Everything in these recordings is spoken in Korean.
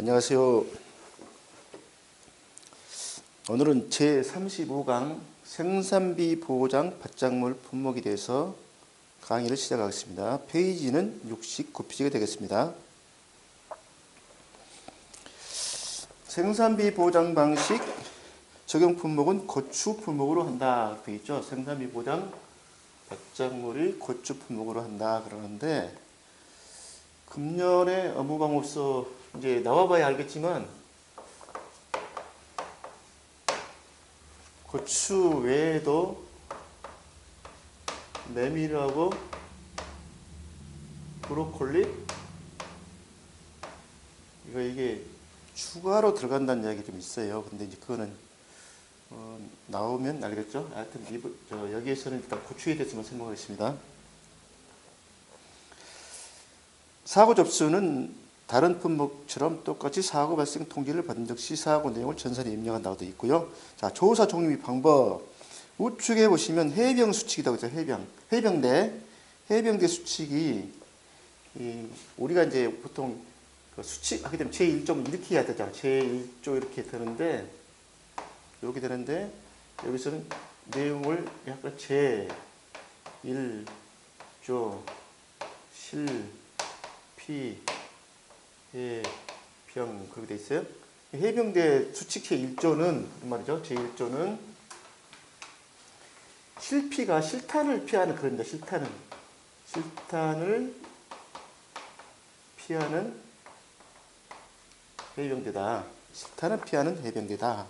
안녕하세요. 오늘은 제35강 생산비 보장 받장물 품목에 대해서 강의를 시작하겠습니다. 페이지는 69페이지가 되겠습니다. 생산비 보장 방식 적용 품목은 고추 품목으로 한다. 되어 있죠. 생산비 보장 받장물을 고추 품목으로 한다. 그러는데 금년에 업무방법서 이제 나와봐야 알겠지만 고추 외에도 메밀하고 브로콜리 이게 추가로 들어간다는 이야기 좀 있어요. 근데 이제 그거는 나오면 알겠죠. 하여튼 여기에서는 일단 고추에 대해서만 설명하겠습니다. 사고 접수는 다른 품목처럼 똑같이 사고 발생 통지를 받은 즉시 사고 내용을 전산에 입력한다고 되어 있고요. 자, 조사 종류 및 방법. 우측에 보시면 해병 수칙이라고 있죠. 해병대 수칙이 우리가 이제 보통 그 수칙 하게 되면 제1조 이렇게 해야 되잖아. 제1조 이렇게 되는데 여기서는 내용을 약간 제1조 실피 해병 그렇게 돼 있어요. 해병대 수칙 제1조는 말이죠. 제1조는 실피가 실탄을 피하는 그런다. 실탄을 피하는 해병대다. 실탄을 피하는 해병대다.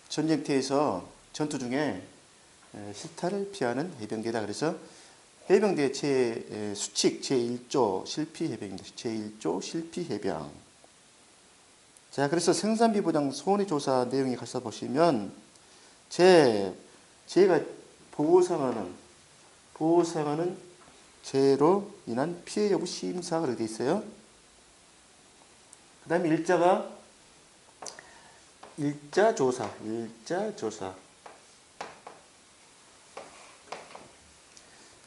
전쟁터에서 전투 중에 실탄을 피하는 해병대다. 그래서 해병대 수칙 제1조 실피해병입니다. 제1조 실피해병. 자, 그래서 생산비 보장 손해 조사 내용에 가서 보시면 재해가 보호상하는 재해로 인한 피해 여부 심사가 그렇게 되어 있어요. 그 다음에 일자 조사.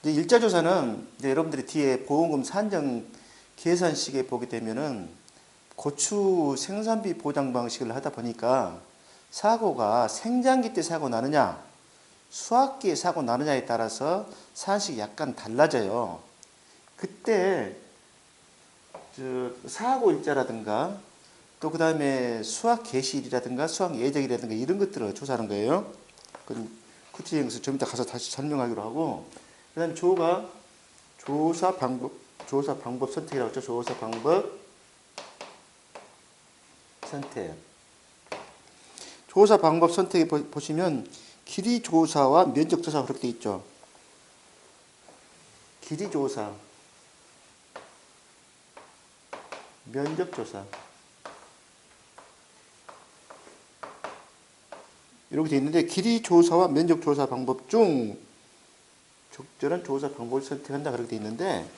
이제 일자 조사는 이제 여러분들이 뒤에 보험금 산정 계산식에 보게 되면은 고추 생산비 보장 방식을 하다 보니까 사고가 생장기 때 사고 나느냐, 수확기에 사고 나느냐에 따라서 산식이 약간 달라져요. 그때 사고 일자라든가 또 그 다음에 수확 개시일이라든가 수확 예정이라든가 이런 것들을 조사하는 거예요. 그건 쿠티형에서 좀 이따 가서 다시 설명하기로 하고, 그 다음에 조사 방법 선택이라고 했죠. 조사 방법 선택. 조사 방법 선택에 보시면 길이 조사와 면적 조사가 그렇게 되어 있죠. 길이 조사, 면적 조사. 이렇게 되어 있는데 길이 조사와 면적 조사 방법 중 적절한 조사 방법을 선택한다 그렇게 되어 있는데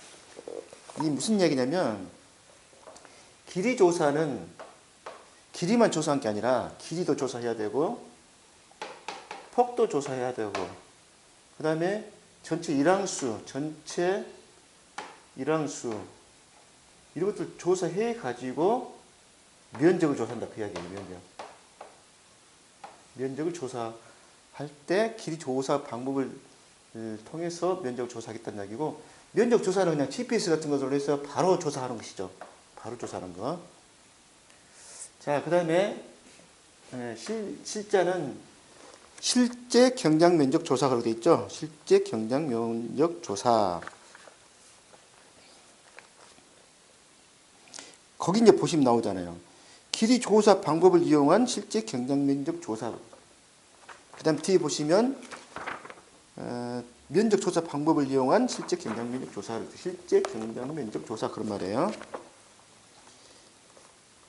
이 무슨 얘기냐면 길이 조사는 길이만 조사한 게 아니라 길이도 조사해야 되고 폭도 조사해야 되고 그 다음에 전체 일항수 이런 것들 조사해 가지고 면적을 조사한다 그 이야기예요. 면적을 조사할 때 길이 조사 방법을 통해서 면적을 조사하겠다는 이야기고, 면적 조사는 그냥 GPS 같은 것으로 해서 바로 조사하는 것이죠. 바로 조사하는 거. 자, 그 다음에 실자는 실제 경장 면적 조사가 되어 있죠. 실제 경장 면적 조사. 거기 이제 보시면 나오잖아요. 길이 조사 방법을 이용한 실제 경장 면적 조사. 그 다음 뒤에 보시면 면적 조사 방법을 이용한 실제 경장 면적 조사. 실제 경장 면적 조사 그런 말이에요.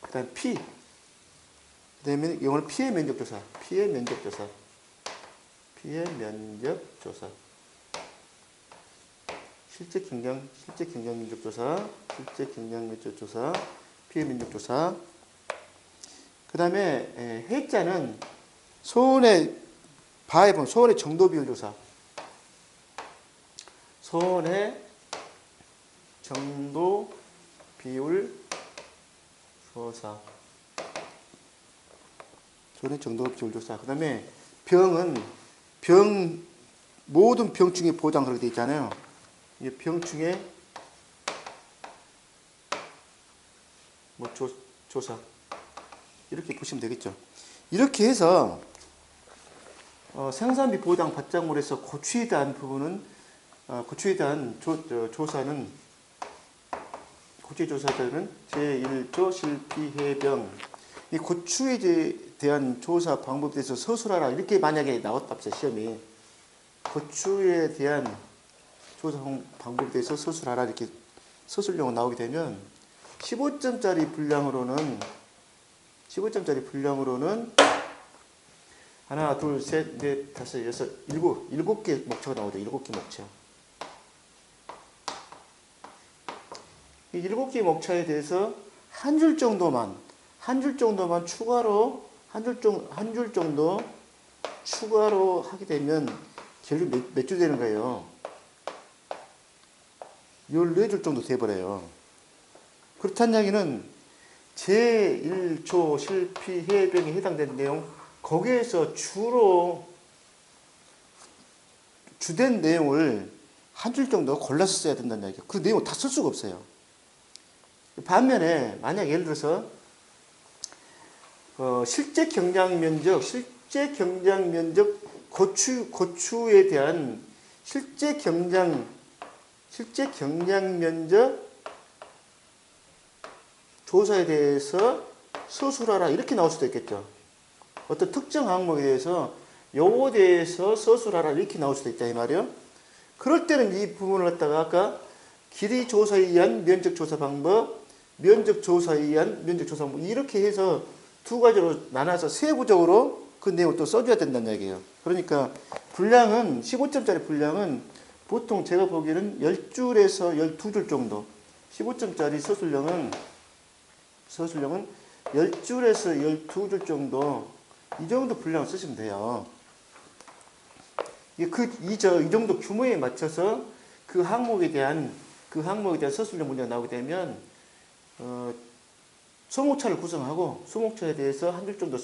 그 다음 그 다음에 영어로 피해 면적 조사. 피해 면적 조사. 실제 경장 면적 조사. 피해 면적 조사. 그 다음에 해자는 바에 보면 소원의 정도 비율 조사. 소원의 정도 비율 조사. 손해 정도급 비율 조사. 그 다음에 병은 모든 병충해 보장 그렇게 돼 있잖아요. 이 병충해 뭐 조사. 이렇게 보시면 되겠죠. 이렇게 해서 생산비 보장 받장물에서 고추에 대한 부분은 고추에 대한 조사는 고추 조사자는 제1조 실피해병 이 고추에 대한 조사 방법에 대해서 서술하라 이렇게 만약에 나왔다 시험이 고추에 대한 조사 방법에 대해서 서술하라 이렇게 서술용어 나오게 되면 15점짜리 분량으로는 하나, 둘, 셋, 넷, 다섯, 여섯, 일곱 개 목차가 나오죠. 7개 목차. 이 7개 목차에 대해서 한 줄 정도만 추가로 한 줄 정도 추가로 하게 되면 결국 몇 줄 되는 거예요? 14줄 정도 돼버려요. 그렇다는 이야기는 제1조 실피해병에 해당되는 내용 거기에서 주된 내용을 한 줄 정도 골라서 써야 된다는 이야기예요. 그 내용을 다 쓸 수가 없어요. 반면에 만약 예를 들어서 실제 경작 면적 고추에 대한 실제 경작 면적 조사에 대해서 서술하라 이렇게 나올 수도 있겠죠. 어떤 특정 항목에 대해서 요거에 대해서 서술하라 이렇게 나올 수도 있다 이 말이에요. 그럴 때는 이 부분을 갖다가 아까 길이 조사에 의한 면적 조사 방법, 면적 조사에 의한 면적 조사 방법 이렇게 해서 두 가지로 나눠서 세부적으로 그 내용을 또 써줘야 된다는 얘기예요. 그러니까 분량은 15점짜리 분량은 보통 제가 보기에는 10줄에서 12줄 정도 15점짜리 서술형은 10줄에서 12줄 정도 이 정도 분량을 쓰시면 돼요. 이 정도 규모에 맞춰서 그 항목에 대한 서술형 문제가 나오게 되면 소목차를 구성하고 소목차에 대해서 한 줄 정도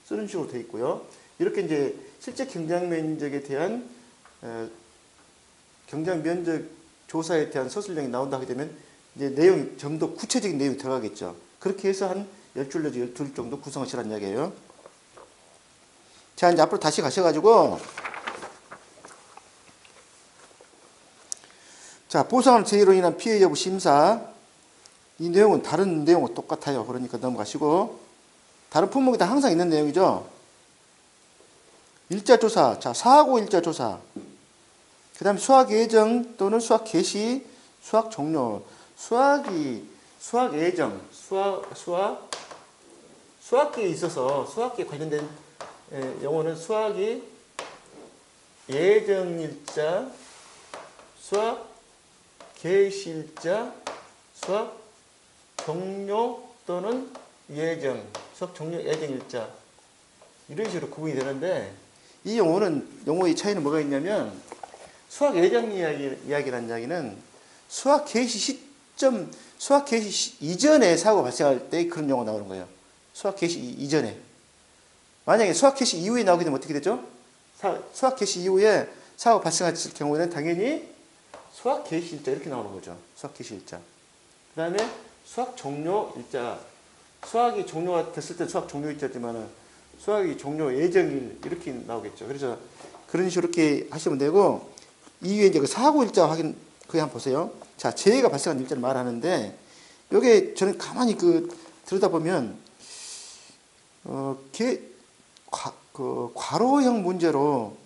쓰는 식으로 되어 있고요. 이렇게 이제 실제 경작 면적에 대한 경작 면적 조사에 대한 서술형이 나온다 하게 되면 이제 내용이 좀 더 구체적인 내용이 들어가겠죠. 그렇게 해서 한 10줄 내지 12줄 정도 구성하시라는 이야기예요. 자, 이제 앞으로 다시 가셔가지고 자, 보상을 제의로 인한 피해 여부 심사 이 내용은 다른 내용과 똑같아요. 그러니까 넘어가시고 다른 품목이 다 항상 있는 내용이죠. 일자조사, 자 사하고 일자조사 그 다음에 수학 예정 또는 수학 개시, 수학 종료 수학 예정, 수학기에 있어서 수학기에 관련된 용어는 수학이 예정일자, 수학 개시일자, 수학 종료 또는 예정, 수학 종료 예정일자 이런 식으로 구분이 되는데 이 용어의 차이는 뭐가 있냐면 수학 예정 이야기라는 이야기는 수학 개시 이전에 사고 발생할 때 그런 용어 나오는 거예요. 수학 개시 이전에. 만약에 수학 개시 이후에 나오게 되면 어떻게 되죠? 수학 개시 이후에 사고 발생했을 경우에는 당연히 수학 개시 일자 이렇게 나오는 거죠. 수학 개시 일자. 그 다음에 수학 종료 일자. 수학이 종료가 됐을 때 수학 종료 일자지만은 수학이 종료 예정일 이렇게 나오겠죠. 그래서 그런 식으로 이렇게 하시면 되고 이후에 이제 그 사고 일자 확인 그게 한번 보세요. 자, 재해가 발생한 일자를 말하는데 요게 저는 가만히 들여다보면 괄호형 문제로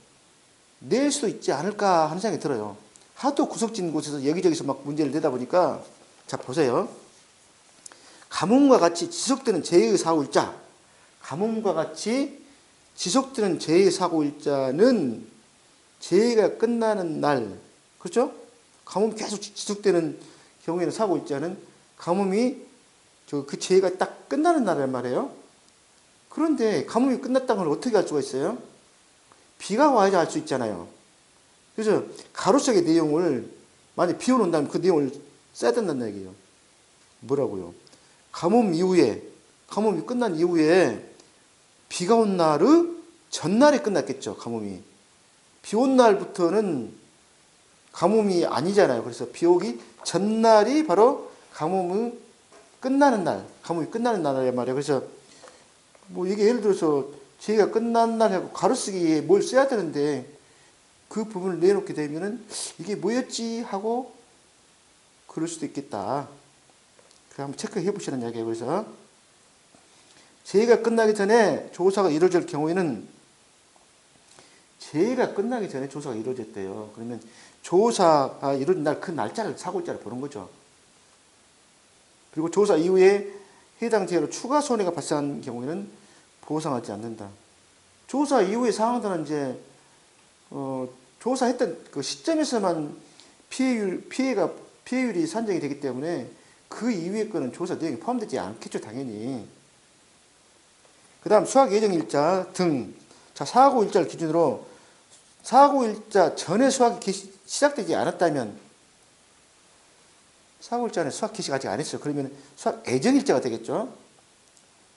낼 수 있지 않을까 하는 생각이 들어요. 하도 구석진 곳에서 여기저기서 막 문제를 내다 보니까 자 보세요. 가뭄과 같이 지속되는 재해의 사고일자 가뭄과 같이 지속되는 재해의 사고일자는 재해가 끝나는 날 그렇죠? 가뭄이 계속 지속되는 경우에는 사고일자는 가뭄이 그 재해가 딱 끝나는 날이란 말이에요. 그런데 가뭄이 끝났다는 걸 어떻게 알 수가 있어요? 비가 와야 알 수 있잖아요. 그래서 가로색의 내용을 만약 비 오는 다면 그 내용을 써야 된다는 얘기예요. 뭐라고요? 가뭄 이후에 가뭄이 끝난 이후에 비가 온 날의 전날에 끝났겠죠. 가뭄이. 비 온 날부터는 가뭄이 아니잖아요. 그래서 비 오기 전날이 바로 가뭄이 끝나는 날, 가뭄이 끝나는 날이란 말이에요. 그래서 뭐 이게 예를 들어서 제가 끝난 날 하고 가로쓰기에 뭘 써야 되는데 그 부분을 내놓게 되면은 이게 뭐였지 하고 그럴 수도 있겠다. 그 한번 체크해 보시는 이야기예요. 그래서 제의가 끝나기 전에 조사가 이루어질 경우에는 제의가 끝나기 전에 조사가 이루어졌대요. 그러면 조사가 이루어진 날 그 날짜를 사고일자를 보는 거죠. 그리고 조사 이후에 해당 제의로 추가 손해가 발생한 경우에는 보상하지 않는다. 조사 이후의 상황들은 이제 조사했던 그 시점에서만 피해율이 산정이 되기 때문에 그 이후의 거는 조사 내용이 포함되지 않겠죠, 당연히. 그 다음 수학 예정일자 등. 자, 사고일자를 기준으로 사고일자 전에 수학이 시작되지 않았다면 사고일자 전에 수학 개시가 아직 안 했어요. 그러면 수학 예정일자가 되겠죠.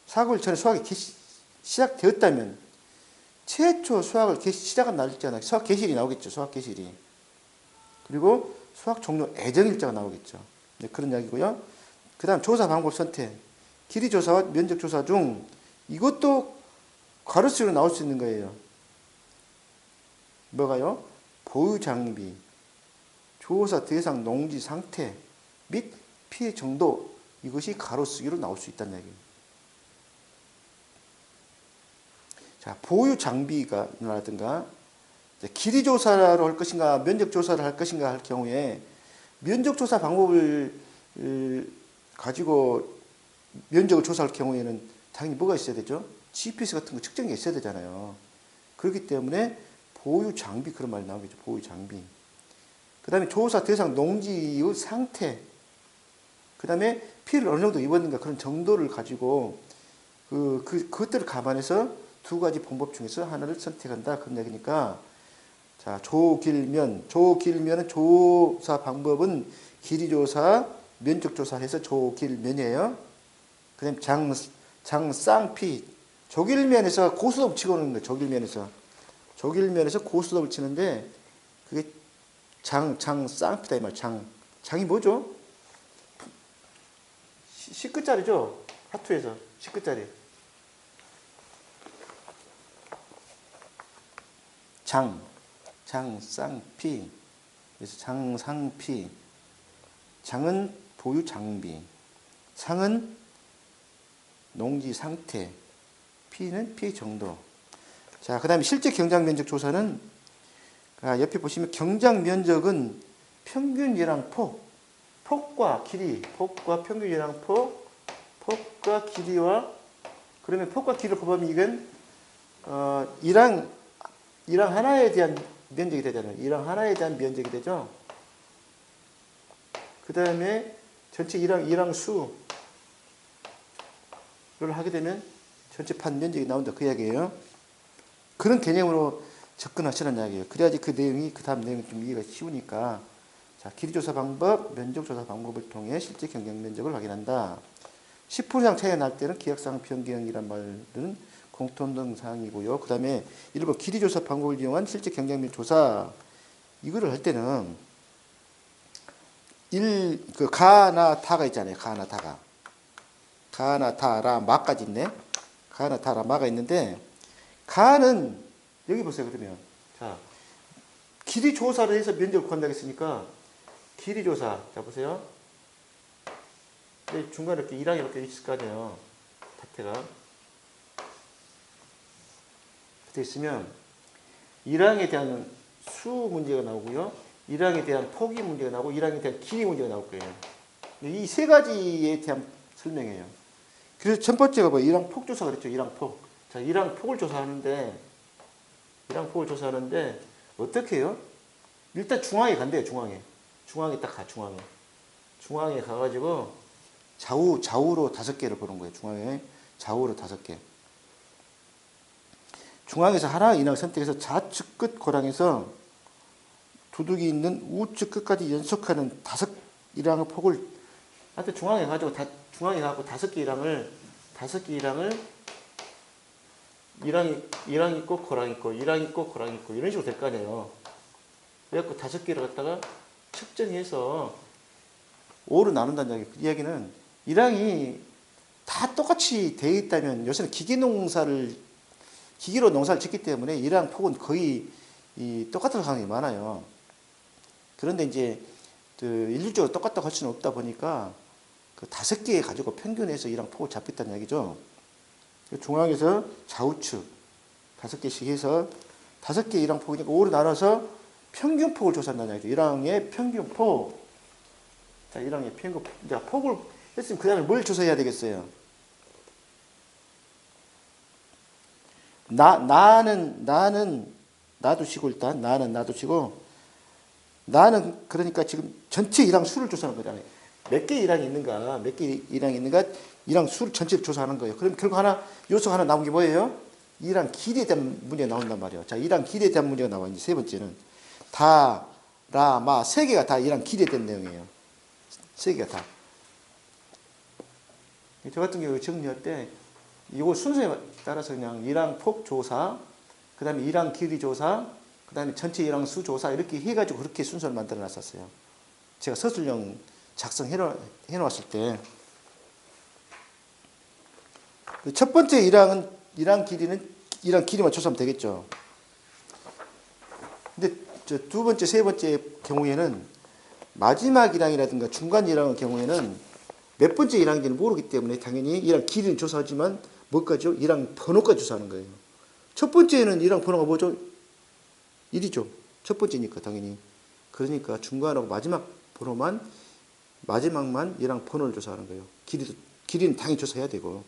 사고일 전에 수학이 시작되었다면 최초 수학을 시작한 날짜나 수학 개시일이 나오겠죠. 수학 개시일이. 그리고 수학 종료 예정일자가 나오겠죠. 네, 그런 이야기고요. 그 다음 조사 방법 선택. 길이조사와 면적조사 중 이것도 가로수로 나올 수 있는 거예요. 뭐가요? 보유 장비, 조사 대상 농지 상태 및 피해 정도, 이것이 가로수기로 나올 수 있다는 얘기입니다. 자, 보유 장비가라든가 길이 조사로 할 것인가 면적 조사를 할 것인가 할 경우에 면적 조사 방법을 가지고 면적을 조사할 경우에는 당연히 뭐가 있어야 되죠? GPS 같은 거 측정이 있어야 되잖아요. 그렇기 때문에 보유 장비, 그런 말이 나오겠죠. 보유 장비. 그 다음에 조사 대상 농지의 상태. 그 다음에 피해를 어느 정도 입었는가 그런 정도를 가지고 그것들을 감안해서 두 가지 방법 중에서 하나를 선택한다. 그런 얘기니까. 자, 조길면은 조사 방법은 길이조사, 면적조사 해서 조길면이에요. 그 다음에 장쌍피. 조길면에서 고스톱 치고 오는 거예요. 조길면에서 고스톱을 치는데 그게 장쌍피다 이 말. 장이 뭐죠? 10끝짜리죠? 하투에서 10끝짜리. 장쌍피. 그래서 장상피. 장은 보유 장비. 상은 농지 상태. 피는 피해 정도. 자, 그 다음에 실제 경작 면적 조사는 옆에 보시면 경작 면적은 평균이랑 폭과 길이, 폭과 평균이랑 폭과 길이와, 그러면 폭과 길이를 곱하면 이건 이랑 하나에 대한 면적이 되잖아요. 이랑 하나에 대한 면적이 되죠. 그 다음에 전체 이랑 수를 하게 되면 전체 판 면적이 나온다. 그 이야기예요. 그런 개념으로 접근하시라는 이야기예요. 그래야지 그 내용이, 그 다음 내용이 좀 이해가 쉬우니까. 자, 길이조사 방법, 면적조사 방법을 통해 실제 경작 면적을 확인한다. 10% 이상 차이가 날 때는 기억상 변경이란 말은 공통된 사항이고요. 그 다음에 1번 길이조사 방법을 이용한 실제 경작 면적 조사. 이거를 할 때는 가나 타가 있잖아요. 가나 타가. 가나 타라 마까지 있네. 가나 타라 마가 있는데, 가는 여기 보세요. 그러면 자, 길이 조사를 해서 면적을 구한다고 했으니까 길이 조사. 자, 보세요. 중간에 이렇게 1항이 이렇게 있을 거 아니에요. 다태가 붙어 있으면 1항에 대한 수 문제가 나오고요. 1항에 대한 폭이 문제가 나오고 1항에 대한 길이 문제가 나올 거예요. 이 세 가지에 대한 설명이에요. 그래서 첫 번째가 뭐 1항 폭 조사 그랬죠. 1항 폭. 자, 1항 폭을 조사하는데 어떻게 해요? 일단 중앙에 간대요. 중앙에 딱 가. 중앙에 가가지고 좌우로 5개를 보는 거예요. 중앙에 좌우로 5개. 중앙에서 하나 인항 선택해서 좌측 끝 고랑에서 두둑이 있는 우측 끝까지 연속하는 5 1항의 폭을, 하여튼 중앙에 가지고 중앙에 가고 5개 1항을 5개 이랑 있고 고랑 있고 이랑 있고 고랑 있고 이런 식으로 될 거 아니에요. 그래갖고 5개를 갖다가 측정해서 5로 나눈다는 이야기. 그 이야기는 이랑이 다 똑같이 되어 있다면 요새는 기계로 농사를 짓기 때문에 이랑 폭은 거의 똑같은 상황이 많아요. 그런데 이제 일률적으로 똑같다고 할 수는 없다 보니까 그 5개 가지고 평균해서 이랑 폭을 잡겠다는 이야기죠. 중앙에서 좌우측 5개씩 해서 5개 이랑 폭이니까 5로 나눠서 평균폭을 조사한다는 이야기죠. 이랑의 평균폭. 자, 이랑의 평균폭. 자, 폭을 했으면 그 다음에 뭘 조사해야 되겠어요? 나는 놔두시고 일단 나는 놔두시고 나는 그러니까 지금 전체 이랑 수를 조사하는 거잖아요. 몇 개 이랑이 있는가, 이랑 수를 전체를 조사하는 거예요. 그럼 결국 요소가 하나 나온 게 뭐예요? 이랑 길이에 대한 문제가 나온단 말이에요. 자, 이랑 길이에 대한 문제가 나와. 이제 세 번째는 세 개가 다 이랑 길이에 대한 내용이에요. 세 개가 다. 저 같은 경우 정리할 때 이거 순서에 따라서 그냥 이랑 폭 조사, 그 다음에 이랑 길이 조사, 그 다음에 전체 이랑 수 조사 이렇게 해가지고 그렇게 순서를 만들어 놨었어요. 제가 서술형 작성해 놓았을 때. 첫 번째 이랑 길이만 조사하면 되겠죠. 근데 두 번째, 세 번째 경우에는 마지막 이랑이라든가 중간 이랑의 경우에는 몇 번째 이랑인지는 모르기 때문에 당연히 이랑 길이는 조사하지만 뭐까지요? 이랑 번호까지 조사하는 거예요. 첫 번째는 이랑 번호가 뭐죠? 1이죠. 첫 번째니까 당연히. 그러니까 중간하고 마지막만 이랑 번호를 조사하는 거예요. 길이는 당연히 조사해야 되고.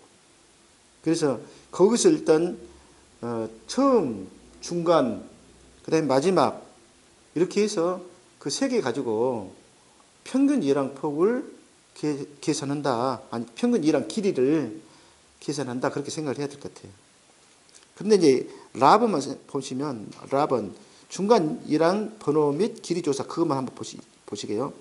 그래서 거기서 일단 처음, 중간, 그 다음에 마지막 이렇게 해서 그 세 개 가지고 평균 이랑 폭을 계산한다. 아니 평균 이랑 길이를 계산한다. 그렇게 생각을 해야 될 것 같아요. 근데 이제 라브만 보시면 랍은 중간 이랑 번호 및 길이 조사 그것만 한번 보시게요.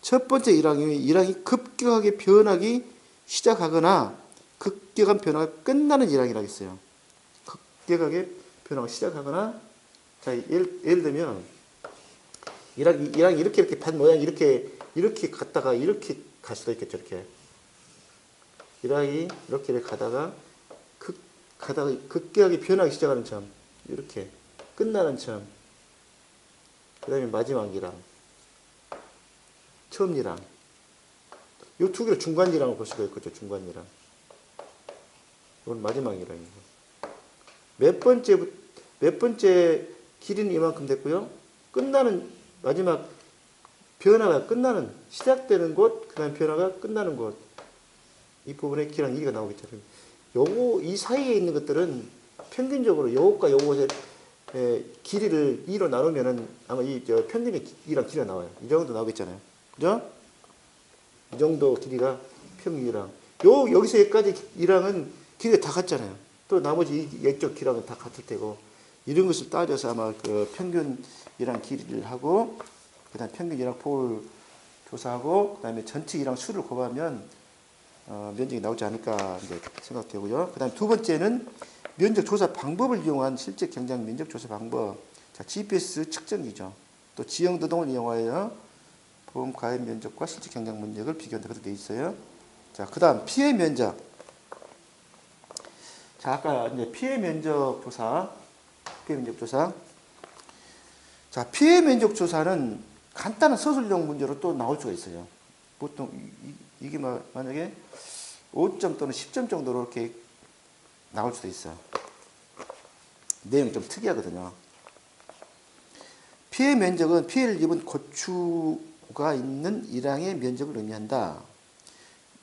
첫 번째 이랑이 급격하게 변하기 시작하거나 급격한 변화가 끝나는 이랑이라고 했어요. 급격하게 변화가 시작하거나 자 예를 들면 이랑이 이렇게 반 모양이 이렇게 갔다가 이렇게 갈 수도 있겠죠. 이렇게 이랑이 이렇게 가다가 급격하게 변하기 시작하는 점 이렇게 끝나는 점 그 다음에 마지막 이랑 처음 이랑 이 두 개를 중간 이랑을 볼 수가 있겠죠. 중간 이랑 이건 마지막 이랑이고 몇 번째 길이는 이만큼 됐고요. 끝나는 마지막 변화가 끝나는 시작되는 곳 그 다음에 변화가 끝나는 곳 이 부분에 길이랑 길이가 나오겠죠. 이 사이에 있는 것들은 평균적으로 요것과 요것의 길이를 2로 나누면은 아마 평균의 길이랑 길이가 나와요. 이 정도 나오겠잖아요. 그죠? 이 정도 길이가 평균이랑. 여기서 여기까지 이랑은 길이가 다 같잖아요. 또 나머지 이쪽 길이랑은 다 같을 테고. 이런 것을 따져서 아마 그 평균이랑 길이를 하고, 그 다음에 평균이랑 폭을 조사하고, 그 다음에 전체 이랑 수를 곱하면, 면적이 나오지 않을까 이제 생각되고요. 그 다음에 두 번째는 면적 조사 방법을 이용한 실제 경장 면적 조사 방법. 자, GPS 측정기죠. 또 지형 도동을 이용하여 보험 가입 면적과 실제 경장 면적을 비교한다. 그렇게 되어 있어요. 자, 그 다음 피해 면적. 자, 아까 이제 피해 면적 조사. 자, 피해 면적 조사는 간단한 서술형 문제로 또 나올 수가 있어요. 보통 이게 만약에 5점 또는 10점 정도로 이렇게 나올 수도 있어요. 내용이 좀 특이하거든요. 피해 면적은 피해를 입은 고추가 있는 일항의 면적을 의미한다.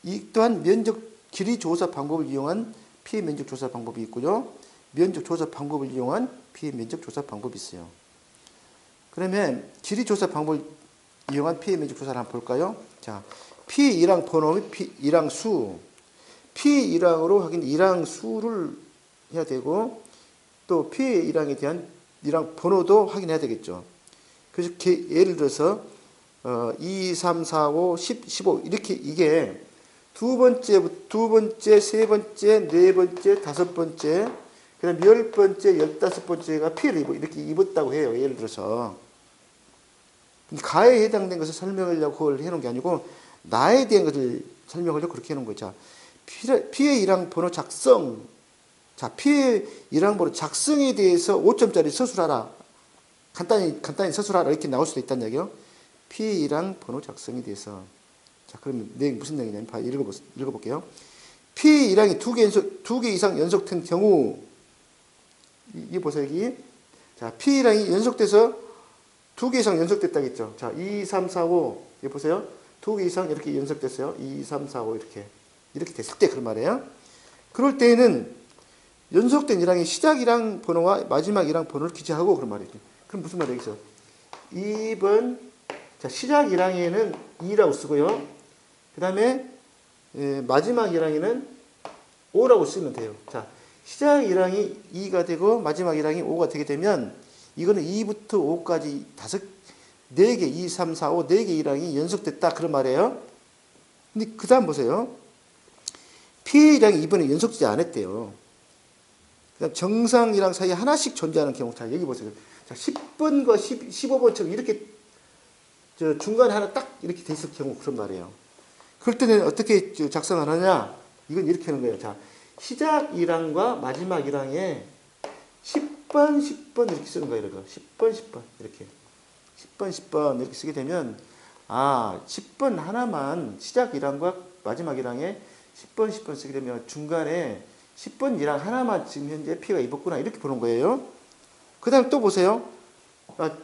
이 또한 면적 길이 조사 방법을 이용한 피해 면적 조사 방법이 있고요. 면적 조사 방법을 이용한 피해 면적 조사 방법이 있어요. 그러면 길이 조사 방법을 이용한 피해 면적 조사를 한번 볼까요? 자, 피해 일항 번호 및 일항 수. 피해 일항으로 하긴 일항 수를 해야 되고 또 피해 일항에 대한 일항 번호도 확인해야 되겠죠. 그래서 예를 들어서 2, 3, 4, 5, 10, 15 이렇게 이게 두 번째, 세 번째, 네 번째, 다섯 번째, 그 다음 10번째, 15번째가 피해를 이렇게 입었다고 해요. 예를 들어서. 가해에 해당된 것을 설명하려고 그걸 해놓은 게 아니고, 나에 대한 것을 설명하려고 그렇게 해놓은 거죠. 피해 일항 번호 작성. 자, 피해 일항 번호 작성에 대해서 5점짜리 서술하라. 간단히 서술하라. 이렇게 나올 수도 있다는 얘기요. 피해 일항 번호 작성에 대해서. 자, 그러면 내용 무슨 내용이냐면, 읽어볼게요. 피해 일항이 두 개 이상 연속된 경우, 이 보세요, 여기. 자, 피해 일항이 연속돼서 두 개 이상 연속됐다겠죠. 자, 2, 3, 4, 5. 여기 보세요. 두 개 이상 이렇게 연속됐어요. 2, 3, 4, 5 이렇게. 이렇게 됐을 때 그런 말이에요. 그럴 때에는 연속된 일항의 시작 일항 번호와 마지막 일항 번호를 기재하고 그런 말이죠. 그럼 무슨 말이에요, 여기서? 2번, 자, 시작 일항에는 2라고 쓰고요. 그 다음에 마지막 일항에는 5라고 쓰면 돼요. 자, 시작 일항이 2가 되고 마지막 일항이 5가 되게 되면 이거는 2부터 5까지 4개, 2, 3, 4, 5, 4개 일항이 연속됐다. 그런 말이에요. 근데 그 다음 보세요. 피해 일항이 이번에 연속되지 않았대요. 그 다음 정상 일항 사이에 하나씩 존재하는 경우. 자, 여기 보세요. 자, 10번과 15번처럼 이렇게 중간에 하나 딱 이렇게 돼 있을 경우 그런 말이에요. 그럴 때는 어떻게 작성을 하냐? 이건 이렇게 하는 거예요. 자, 시작 일항과 마지막 일항에 10번, 10번 이렇게 쓰는 거예요. 이거. 10번, 10번 이렇게. 10번, 10번 이렇게 쓰게 되면 10번 하나만 시작 일항과 마지막 일항에 10번, 10번 쓰게 되면 중간에 10번 일항 하나만 지금 현재 피해가 입었구나 이렇게 보는 거예요. 그 다음에 또 보세요.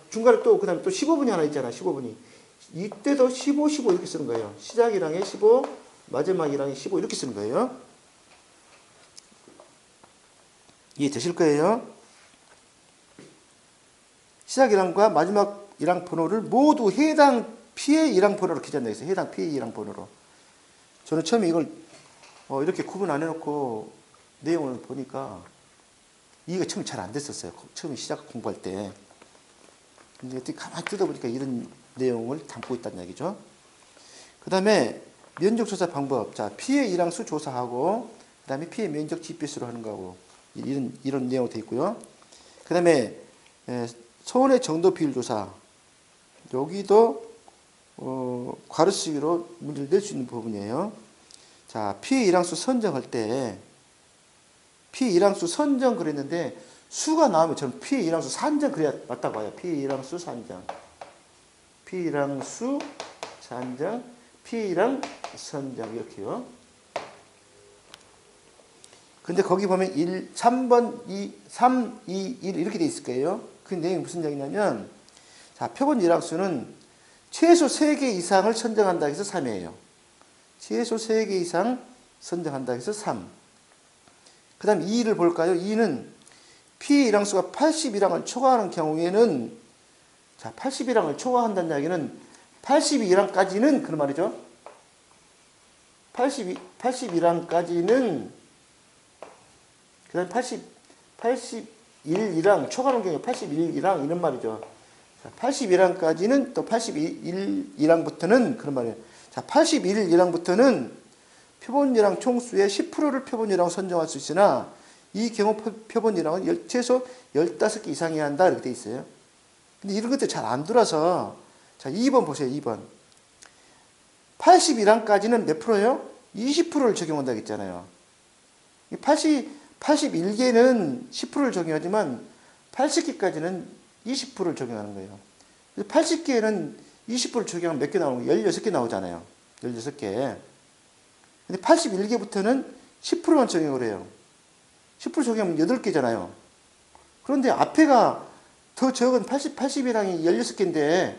중간에 또 그 다음에 또 15분이 하나 있잖아. 15분이. 이때도 15, 15 이렇게 쓰는 거예요. 시작 일항에 15, 마지막 일항에 15 이렇게 쓰는 거예요. 이해되실 거예요? 시작 일항과 마지막 일항 번호를 모두 해당 피해 일항 번호로 기재한다 했어요. 해당 피해 일항 번호로. 저는 처음에 이걸 이렇게 구분 안 해놓고 내용을 보니까 이해가 처음에 잘 안 됐었어요. 처음에 시작 공부할 때. 근데 어떻게 가만히 뜯어보니까 이런 내용을 담고 있다는 얘기죠. 그 다음에 면적조사 방법. 자, 피해 일항수 조사하고, 그 다음에 피해 면적 집비수로 하는 거하고, 이런 내용이 되어 있고요. 그 다음에 손해 정도 비율 조사. 여기도 괄호쓰기로 문제를 낼 수 있는 부분이에요. 자, 피해 일항수 선정할 때 피해 일항수 선정 그랬는데 수가 나오면 저는 피해 일항수 산정 그래야 맞다고 봐요. 피해 일항수 산정. 피해 일항수 산정, 피해 일항 선정 이렇게요. 근데 거기 보면 3번 3, 2, 1 이렇게 돼 있을 거예요. 그 내용이 무슨 얘기냐면 자, 표본 일항수는 최소 3개 이상을 선정한다 해서 3이에요. 최소 3개 이상 선정한다 해서 3. 그 다음 2를 볼까요? 2는 피해 일항수가 81항을 초과하는 경우에는 자, 81항을 초과한다는 이야기는 82일항까지는 그런 말이죠. 81항까지는 그 다음 81일항 초과하는 경우에 81일항 이런 말이죠. 81항까지는 또 81일항부터는 그런 말이에요. 자, 81일항부터는 표본일항 총수의 10%를 표본일항 선정할 수 있으나 이 경우 표본일항은 최소 15개 이상이어야 한다 이렇게 돼 있어요. 근데 이런 것들 잘 안 돌아서 자, 2번 보세요. 2번 81항까지는 몇 프로예요? 20%를 적용한다고 했잖아요. 81개는 10%를 적용하지만 80개까지는 20%를 적용하는 거예요. 80개는 20%를 적용하면 몇 개 나오는 거예요? 16개 나오잖아요. 16개. 근데 81개부터는 10%만 적용을 해요. 10% 적용하면 8개잖아요. 그런데 앞에가 더 적은 80일항이 16개인데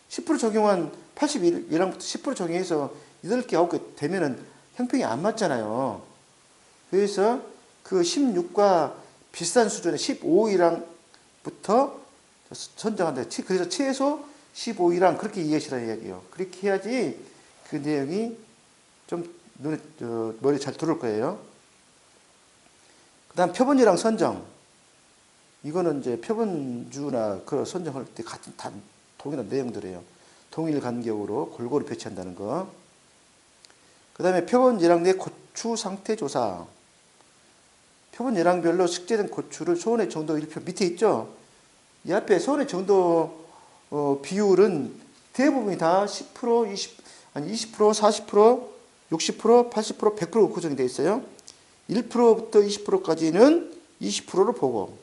10% 적용한 81일항부터 10% 적용해서 8개, 9개 되면은 형평이 안 맞잖아요. 그래서 그 16과 비슷한 수준의 15일항부터 선정한다. 그래서 최소 15일항 그렇게 이해하시라는 이야기예요. 그렇게 해야지 그 내용이 좀 머리에 잘 들어올 거예요. 그 다음 표본일항 선정. 이거는 이제 표본주나 그 선정할 때 같은 다 동일한 내용들이에요. 동일 간격으로 골고루 배치한다는 거. 그 그 다음에 표본 예랑 내 고추 상태 조사. 표본 예랑별로 식재된 고추를 소원의 정도 1표 밑에 있죠? 이 앞에 소원의 정도 비율은 대부분이 다 10%, 20%, 40%, 60%, 80%, 100% 구성이 되어 있어요. 1%부터 20%까지는 20%를 보고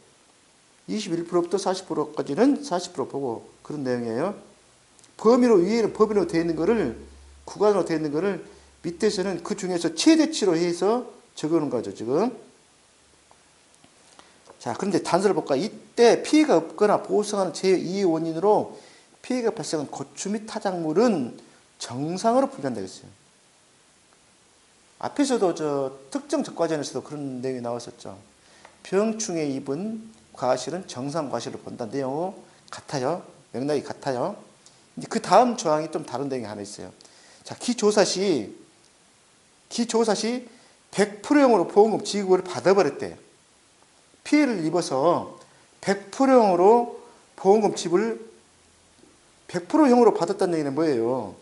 21%부터 40%까지는 40% 보고 그런 내용이에요. 범위로 위에는 범위로 되어 있는 거를 구간으로 되어 있는 거를 밑에서는 그 중에서 최대치로 해서 적어놓은 거죠, 지금. 자, 그런데 단서를 볼까? 이때 피해가 없거나 보호성하는 제2의 원인으로 피해가 발생한 고추 및 타작물은 정상으로 분류한다고 했어요. 앞에서도 저 특정 적과전에서도 그런 내용이 나왔었죠. 병충해 입은 과실은 정상 과실을 본다는 내용 같아요. 맥락이 같아요. 이제 그 다음 조항이 좀 다른 내용이 하나 있어요. 자, 기조사 시 100%형으로 보험금 지급을 받아버렸대. 피해를 입어서 100%형으로 보험금 지급을 100%형으로 받았다는 얘기는 뭐예요?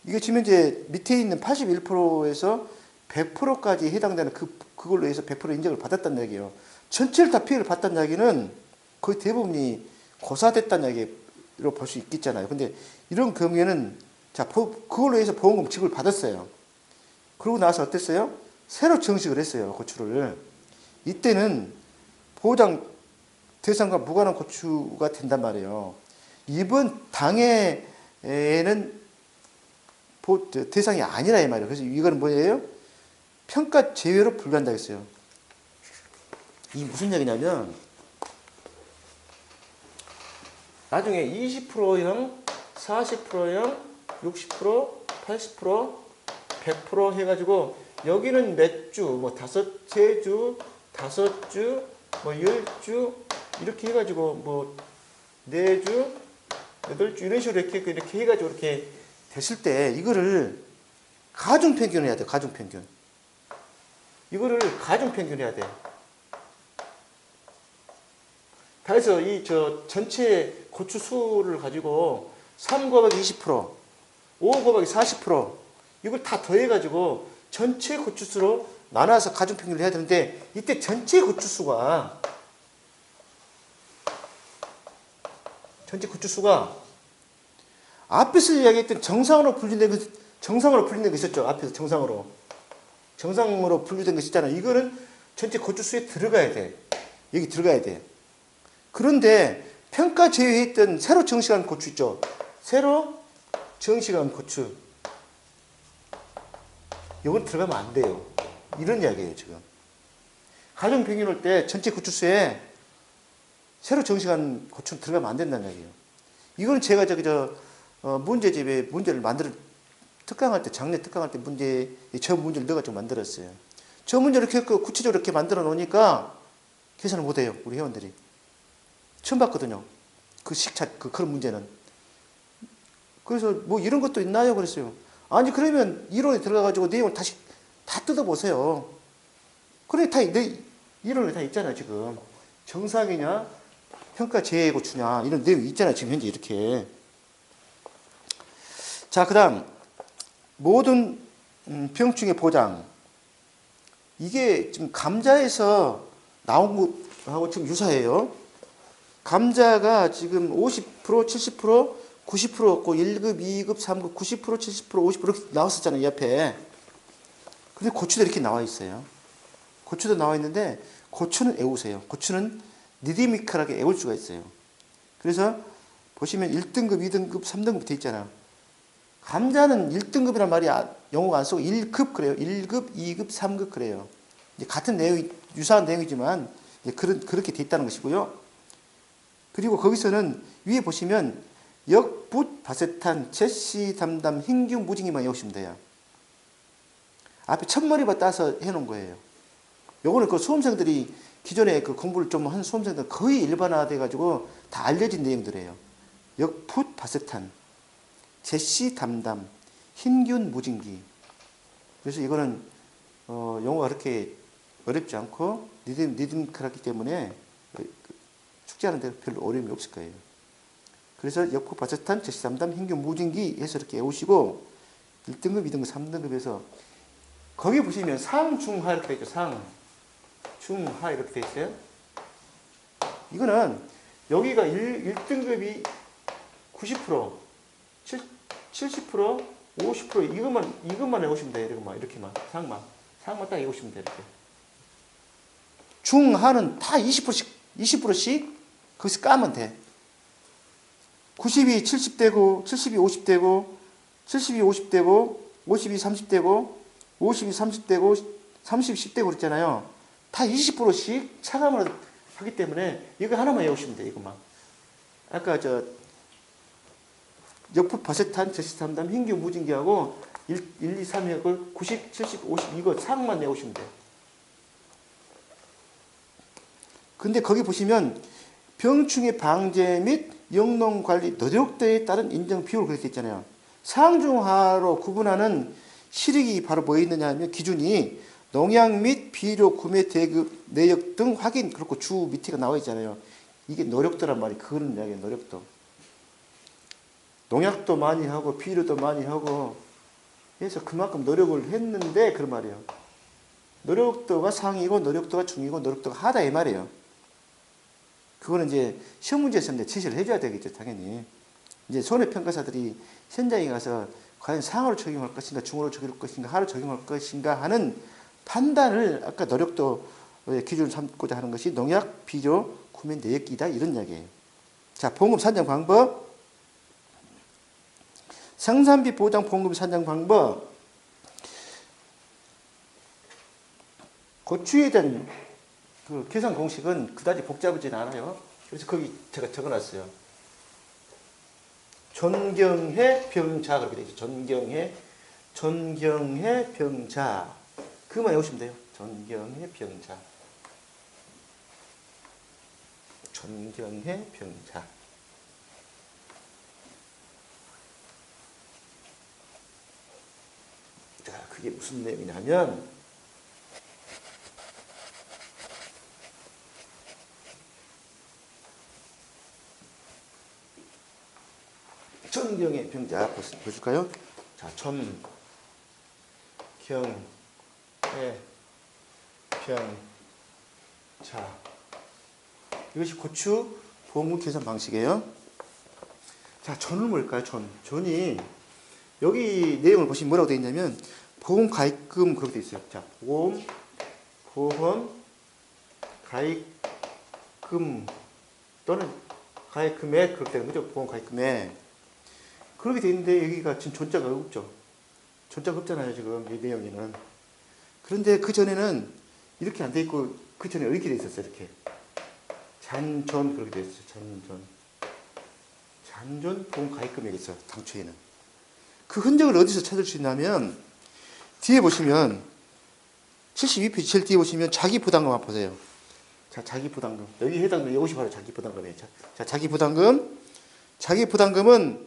이게 지금 이제 밑에 있는 81%에서 100%까지 해당되는 그걸로 해서 100% 인정을 받았다는 얘기예요. 전체를 다 피해를 봤다는 얘기는 거의 대부분이 고사됐다는 얘기로 볼 수 있겠잖아요. 근데 이런 경우에는 자, 그걸로 해서 보험금 지급을 받았어요. 그러고 나서 어땠어요? 새로 정식을 했어요, 고추를. 이때는 보장 대상과 무관한 고추가 된단 말이에요. 이번 당해에는 대상이 아니라 이 말이에요. 그래서 이거는 뭐예요? 평가 제외로 분류한다고 했어요. 이 무슨 얘기냐면 나중에 20%형, 40%형, 60%, 80%, 100% 해가지고 여기는 몇 주, 뭐 5주, 5주, 뭐 10주 이렇게 해가지고 뭐 4주, 8주 이런 식으로 이렇게 해가지고 이렇게 됐을 때 이거를 가중평균 해야 돼. 가중평균. 이거를 가중평균 해야 돼. 그래서 이 전체 고추 수를 가지고 3 곱하기 20%, 5 곱하기 40% 이걸 다 더해가지고 전체 고추 수로 나눠서 가중평균을 해야 되는데 이때 전체 고추 수가 앞에서 이야기했던 정상으로 분류된 거 있었죠. 앞에서 정상으로 분류된 거 있었잖아요. 이거는 전체 고추 수에 들어가야 돼. 여기 들어가야 돼. 그런데 평가 제외했던 새로 정식한 고추 있죠. 새로 정식한 고추. 이건 들어가면 안 돼요. 이런 이야기예요, 지금. 가중평균 할 때 전체 고추 수에 새로 정식한 고추는 들어가면 안 된다는 얘기예요. 이거는 제가 문제집에 문제를 특강할 때, 작년 특강할 때 저 문제를 넣어가지고 만들었어요. 저 문제를 이렇게 구체적으로 이렇게 만들어 놓으니까 계산을 못 해요, 우리 회원들이. 처음 봤거든요. 그런 문제는. 그래서 뭐 이런 것도 있나요? 그랬어요. 아니, 그러면 이론에 들어가가지고 내용을 다시 다 뜯어보세요. 그래, 이론에 다 있잖아요, 지금. 정상이냐, 평가 제외 고추냐, 이런 내용이 있잖아요, 지금 현재 이렇게. 자, 그 다음, 모든 병충해 보장. 이게 지금 감자에서 나온 것하고 지금 유사해요. 감자가 지금 50%, 70%, 90%고 1급, 2급, 3급, 90%, 70%, 50% 이렇게 나왔었잖아요, 이 앞에. 근데 고추도 이렇게 나와 있어요. 고추도 나와 있는데 고추는 애우세요. 고추는 리드미컬하게 애울 수가 있어요. 그래서 보시면 1등급, 2등급, 3등급 돼 있잖아요. 감자는 1등급이란 말이 영어가 안 쓰고 1급 그래요. 1급, 2급, 3급 그래요. 이제 같은 내용이 유사한 내용이지만 이제 그렇게 돼 있다는 것이고요. 그리고 거기서는 위에 보시면 역붓 바세탄 제시 담담 흰균 무징기만 외우시면 돼요. 앞에 첫머리만 따서 해놓은 거예요. 요거는 그 수험생들이 기존에 그 공부를 좀 한 수험생들 거의 일반화돼 가지고 다 알려진 내용들이에요. 역붓 바세탄 제시 담담 흰균 무징기. 그래서 이거는 용어가 그렇게 어렵지 않고 리듬컬하기 때문에 숙제하는 데 별로 어려움이 없을 거예요. 그래서 역붓 바세탄 제시 담담 흰균 무징기 해서 이렇게 외우시고, 1등급, 2등급, 3등급에서 거기 보시면 상, 중, 하 이렇게 돼 있죠. 상, 중, 하 이렇게 돼 있어요. 이거는 여기가 1등급이 90%, 70%, 50% 이것만 외우시면 돼요. 이렇게만 상만 딱 외우시면 돼요. 이렇게. 중, 하는 다 20%씩 거기서 까면 돼. 90이 70되고, 70이 50되고, 70이 50되고, 50이 30되고, 50이 30되고, 30이 10되고 그랬잖아요. 다 20%씩 차감을 하기 때문에 이거 하나만 외우시면 돼요. 이것만. 아까 역풍 버섯탄, 저시삼담, 흰기, 무진기하고 1, 2, 3을 90, 70, 50 이거 상만 외우시면 돼요. 근데 거기 보시면 병충해 방제 및 영농관리 노력도에 따른 인정 비율을 그렇게 있잖아요. 상중하로 구분하는 실익이 바로 뭐에 있느냐 하면 기준이 농약 및 비료 구매 대급 내역 등 확인 그렇고 주 밑에가 나와 있잖아요. 이게 노력도란 말이 그런 이야기예요. 노력도. 농약도 많이 하고 비료도 많이 하고 해서 그만큼 노력을 했는데 그런 말이에요. 노력도가 상이고 노력도가 중이고 노력도가 하다 이 말이에요. 그거는 이제 시험 문제에서 제시를 해줘야 되겠죠, 당연히. 이제 손해평가사들이 현장에 가서 과연 상으로 적용할 것인가, 중으로 적용할 것인가, 하로 적용할 것인가 하는 판단을 아까 노력도 기준을 삼고자 하는 것이 농약, 비료, 구매 내역이다 이런 이야기예요. 자, 보험금 산정 방법. 생산비 보장 보험금 산정 방법. 고추에 대한 그 계산 공식은 그다지 복잡하지는 않아요. 그래서 거기 제가 적어놨어요. 존경해 병자 그렇게 되죠. 존경해 병자. 그것만 외우시면 돼요. 존경해 병자. 존경해 병자. 자, 그게 무슨 내용이냐면 존경해 병자 보실까요? 자, 존경해 병자. 이것이 고추 보험금 계산 방식이에요. 자, 존은 뭘까요? 존이 여기 내용을 보시면 뭐라고 되어 있냐면 보험 가입금 그렇게 되어 있어요. 자, 보험 가입금 또는 가입금액 그렇게 되는 거죠. 보험 가입금액. 그렇게 되어 있는데 여기가 지금 존자가 없죠. 존자가 없잖아요. 지금 이 내용에는. 그런데 그 전에는 이렇게 안 돼 있고 그 전에 이렇게 돼 있었어요. 이렇게. 잔존 그렇게 되어 있어요. 잔존 보험 가입금액이 있어요. 당초에는. 그 흔적을 어디서 찾을 수 있냐면 뒤에 보시면 72페이지 제일 뒤에 보시면 자기 부담금 한번 보세요. 자, 자기 부담금. 여기 해당되는 이것이 바로 자기 부담금이에요. 자, 자기 부담금. 자기 부담금은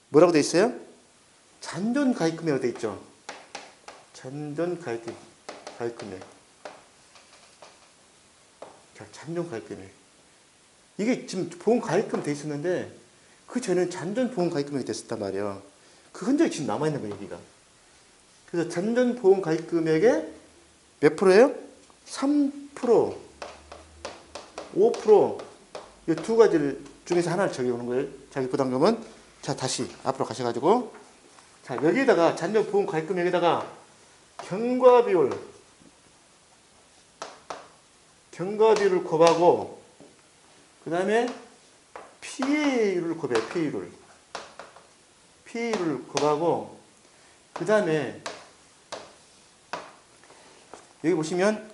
뭐라고 돼 있어요? 잔존 가입금액으로 돼 있죠. 잔존 가입금액. 자, 잔존 가입금액. 이게 지금 보험 가입금 돼 있었는데 그 전에는 잔존 보험 가입금액이 됐었단 말이에요. 그 흔적이 지금 남아있는 거예요, 여기가. 그래서 잔존 보험 가입금액의 몇 프로예요? 3%, 5%, 이 두 가지를 중에서 하나를 적용하는 거예요. 자기 부담금은. 자, 다시 앞으로 가셔가지고. 자, 여기에다가 잔존 보험 가입금액에다가 경과비율을 곱하고, 그 다음에 피해율을 곱해요, 피해율을 곱하고, 그 다음에 여기 보시면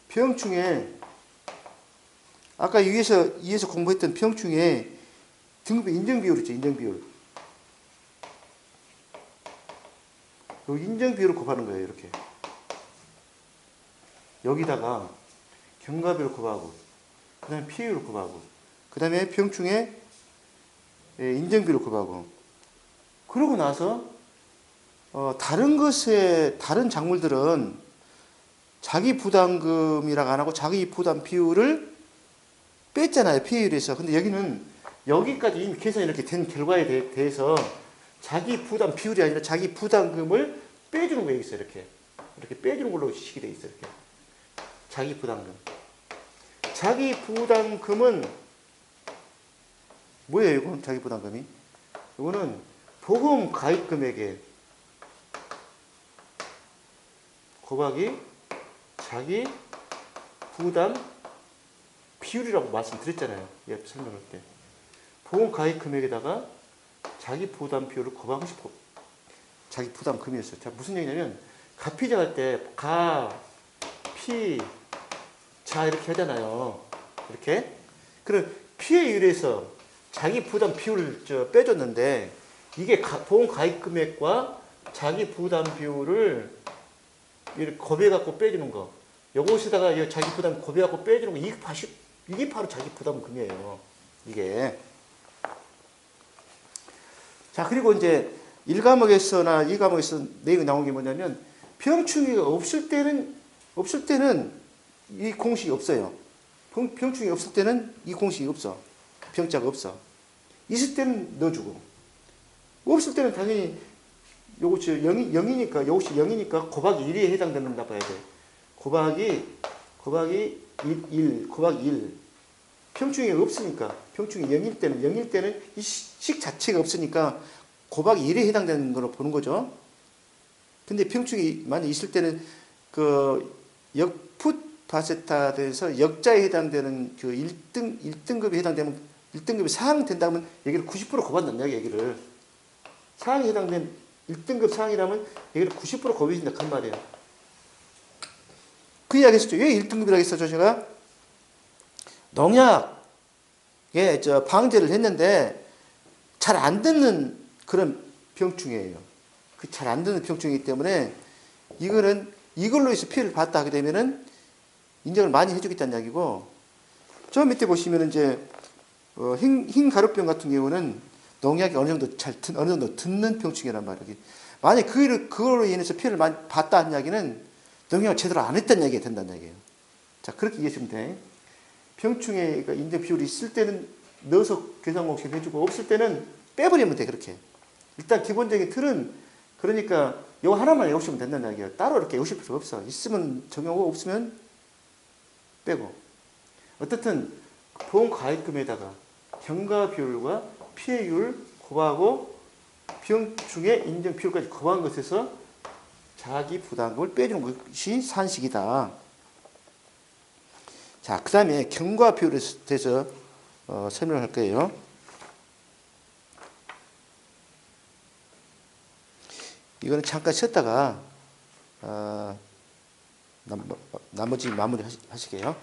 병충해 아까 위에서 공부했던 병충해 등급의 인정비율 있죠. 인정비율. 이 인정비율을 곱하는 거예요. 이렇게. 여기다가 경과비율을 곱하고 그 다음에 피해율을 곱하고 그 다음에 병충해 인정비율을 곱하고 그러고 나서 다른 작물들은 자기 부담금이라고 안 하고 자기 부담 비율을 뺐잖아요. 피해율에서. 근데 여기는 여기까지 이미 계산이 이렇게 된 결과에 대해서 자기 부담 비율이 아니라 자기 부담금을 빼주는 거 여기 있어요. 이렇게 빼주는 걸로 식이 돼 있어요. 이렇게. 자기 부담금. 자기 부담금은 뭐예요? 이건 자기 부담금이? 이거는 보험 가입 금액에 곱하기 자기 부담 비율이라고 말씀드렸잖아요. 예, 설명할 때. 보험 가입 금액에다가 자기 부담 비율을 곱하고 싶어. 자기 부담 금이었어요. 자, 무슨 얘기냐면, 가피자 할 때, 피, 자, 이렇게 하잖아요. 이렇게. 그럼, 피에 의해서 자기 부담 비율을 빼줬는데, 이게 보험 가입 금액과 자기 부담 비율을 이렇게 곱해갖고 빼주는 거. 요것에다가 자기 부담 곱해갖고 빼주는 거. 이게 바로 자기 부담 금이에요. 이게. 자, 그리고 이제 1과목에서나 2과목에서 내용이 나온 게 뭐냐면, 병충해가 없을 때는 이 공식이 없어요. 병충해 없을 때는 이 공식이 없어. 병자가 없어. 있을 때는 넣어주고. 없을 때는 당연히 요것이 0이니까, 요것이 0이니까 곱하기 1에 해당된다 봐야 돼. 곱하기 1. 병충해가 없으니까, 병충해 0일 때는 이 식 자체가 없으니까 곱하기 1에 해당되는 걸로 보는 거죠. 근데 병충이 만약 있을 때는 그 역풋바세타에서 역자에 해당되는 그 1등급에 해당되면 1등급이 상향 된다면 여기를 90% 곱한단다, 여기를. 상향에 해당된 1등급 상이라면 여기를 90% 곱해준다, 그 말이에요. 그 이야기 했었죠. 왜 1등급이라고 했었죠, 제가? 농약에 방제를 했는데 잘 안 듣는 그런 병충해예요. 그 잘 안 듣는 병충이기 때문에 이걸로 해서 피해를 봤다 하게 되면은 인정을 많이 해주겠다는 이야기고, 저 밑에 보시면 이제 흰 가루병 같은 경우는 농약이 어느 정도 듣는 병충해란 말이에요. 만약 그걸로 인해서 피해를 많이 봤다 하는 이야기는 농약을 제대로 안 했다는 이야기가 된다는 이야기예요. 자, 그렇게 이해하시면 돼. 병충해가 인정 비율이 있을 때는 넣어서 계산 공식 해주고, 없을 때는 빼버리면 돼, 그렇게. 일단 기본적인 틀은, 그러니까 이거 하나만 외우시면 된다는 이야기예요. 따로 이렇게 외우실 필요 없어. 있으면 적용하고 없으면 빼고. 어떻든 보험 가입금에다가 경과 비율과 피해율 곱하고 병충해 인정 비율까지 곱한 것에서 자기 부담금을 빼주는 것이 산식이다. 자, 그 다음에 경과 비율에 대해서 설명을 할 거예요. 이거는 잠깐 쉬었다가 나머지 마무리 하시게요.